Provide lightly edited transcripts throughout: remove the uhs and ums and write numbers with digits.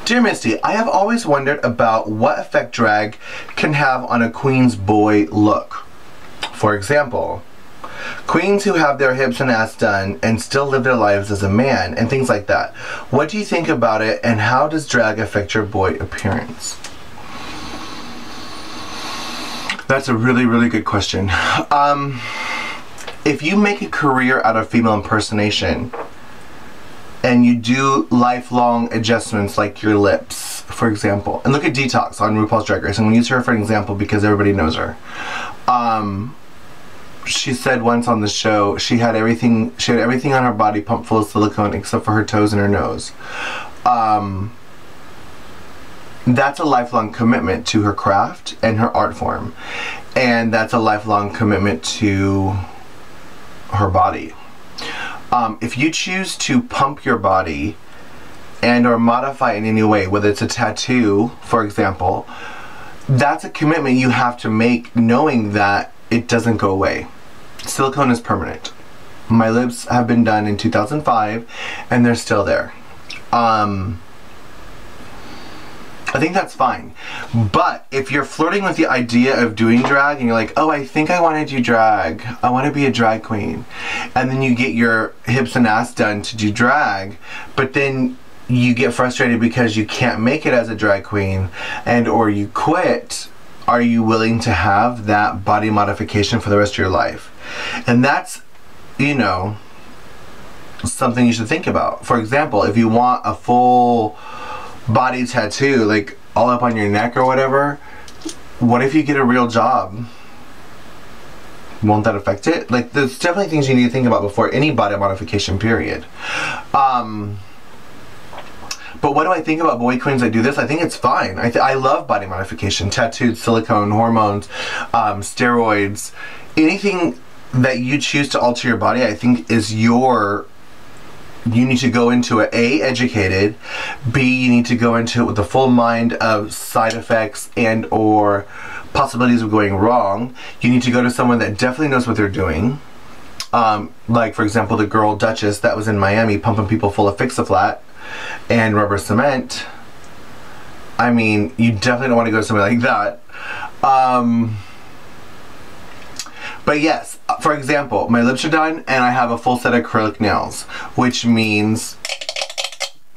Dear Misty, I have always wondered about what effect drag can have on a queen's boy look. For example, queens who have their hips and ass done and still live their lives as a man and things like that. What do you think about it, and how does drag affect your boy appearance? That's a really, really good question. If you make a career out of female impersonation and you do lifelong adjustments like your lips, for example, and look at Detox on RuPaul's Drag Race. I'm going to use her for an example because everybody knows her. She said once on the show she had everything on her body pumped full of silicone except for her toes and her nose. That's a lifelong commitment to her craft and her art form, and that's a lifelong commitment to her body. If you choose to pump your body and or modify it in any way, whether it's a tattoo, for example, that's a commitment you have to make, knowing that it doesn't go away. Silicone is permanent. My lips have been done in 2005 and they're still there. I think that's fine. But if you're flirting with the idea of doing drag and you're like, oh, I think I want to do drag, I want to be a drag queen, and then you get your hips and ass done to do drag, but then you get frustrated because you can't make it as a drag queen and or you quit, are you willing to have that body modification for the rest of your life? And that's, you know, something you should think about. For example, if you want a full body tattoo, like all up on your neck or whatever, what if you get a real job? Won't that affect it? Like, there's definitely things you need to think about before any body modification, period. But what do I think about boy queens that do this? I think it's fine. I love body modification, tattoos, silicone, hormones, steroids, anything that you choose to alter your body. I think is you need to go into it, A, educated, B, you need to go into it with the full mind of side effects and or possibilities of going wrong. You need to go to someone that definitely knows what they're doing. Like, for example, the girl Duchess that was in Miami pumping people full of Fix-A-Flat and rubber cement. I mean, you definitely don't want to go to somebody like that. But yes, for example, my lips are done and I have a full set of acrylic nails, which means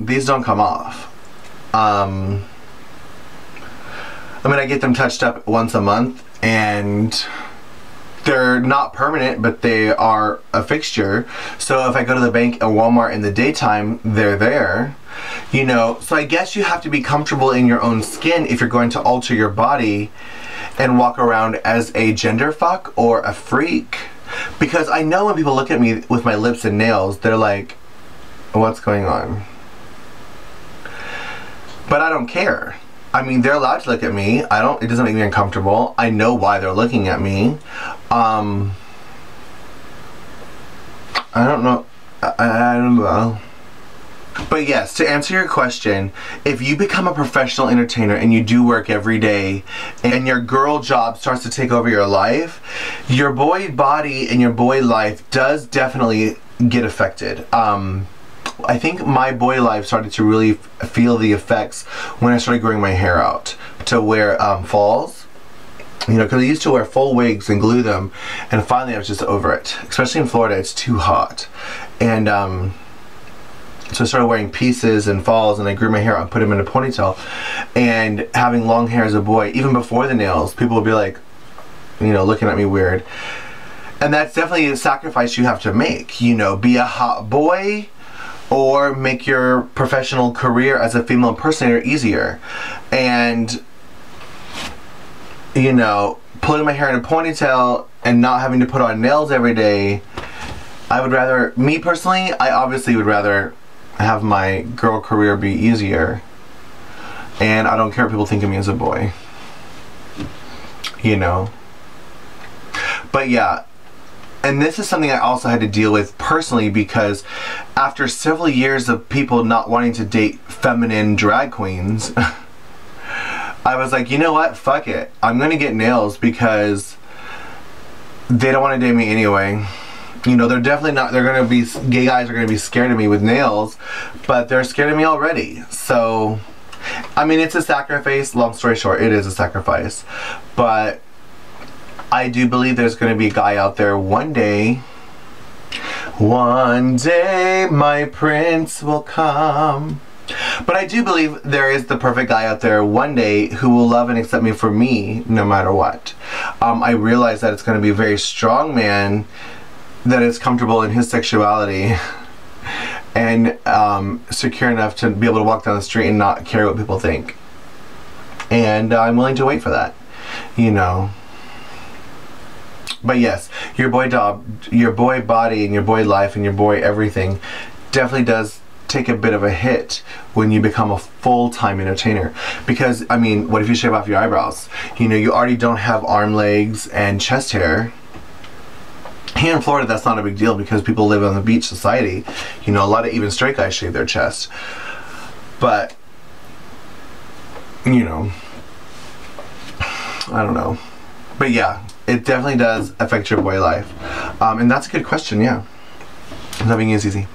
these don't come off. I mean, I get them touched up once a month and they're not permanent, but they are a fixture. So if I go to the bank or Walmart in the daytime, they're there. You know, so I guess you have to be comfortable in your own skin if you're going to alter your body and walk around as a gender fuck or a freak. Because I know when people look at me with my lips and nails, they're like, what's going on? But I don't care. I mean, they're allowed to look at me. It doesn't make me uncomfortable. I know why they're looking at me. I don't know. I don't know. But yes, to answer your question, if you become a professional entertainer and you do work every day and your girl job starts to take over your life, your boy body and your boy life does definitely get affected. I think my boy life started to really feel the effects when I started growing my hair out to where falls. You know, because I used to wear full wigs and glue them, and finally I was just over it. Especially in Florida, it's too hot. And so I started wearing pieces and falls, and I grew my hair out and put them in a ponytail. And having long hair as a boy, even before the nails, people would be like, you know, looking at me weird. And that's definitely a sacrifice you have to make. You know, be a hot boy or make your professional career as a female impersonator easier. And, you know, putting my hair in a ponytail and not having to put on nails every day, I would rather, me personally, I obviously would rather have my girl career be easier. And I don't care what people think of me as a boy. You know. But yeah. And this is something I also had to deal with personally, because after several years of people not wanting to date feminine drag queens, I was like, you know what? Fuck it. I'm gonna get nails because they don't want to date me anyway. You know, they're definitely not, they're gonna be, gay guys are gonna be scared of me with nails, but they're scared of me already. So I mean, it's a sacrifice. Long story short, it is a sacrifice. But I do believe there's going to be a guy out there one day. One day my prince will come. But I do believe there is the perfect guy out there one day who will love and accept me for me no matter what. I realize that it's going to be a very strong man that is comfortable in his sexuality and secure enough to be able to walk down the street and not care what people think. And I'm willing to wait for that, you know. But yes, your boy body and your boy life and your boy everything definitely does take a bit of a hit when you become a full-time entertainer. Because, I mean, what if you shave off your eyebrows? You know, you already don't have arm, legs, and chest hair. Here in Florida, that's not a big deal because people live on the beach society. You know, a lot of even straight guys shave their chest. But, you know, I don't know. But yeah, it definitely does affect your boy life. And that's a good question, yeah. Loving you is easy.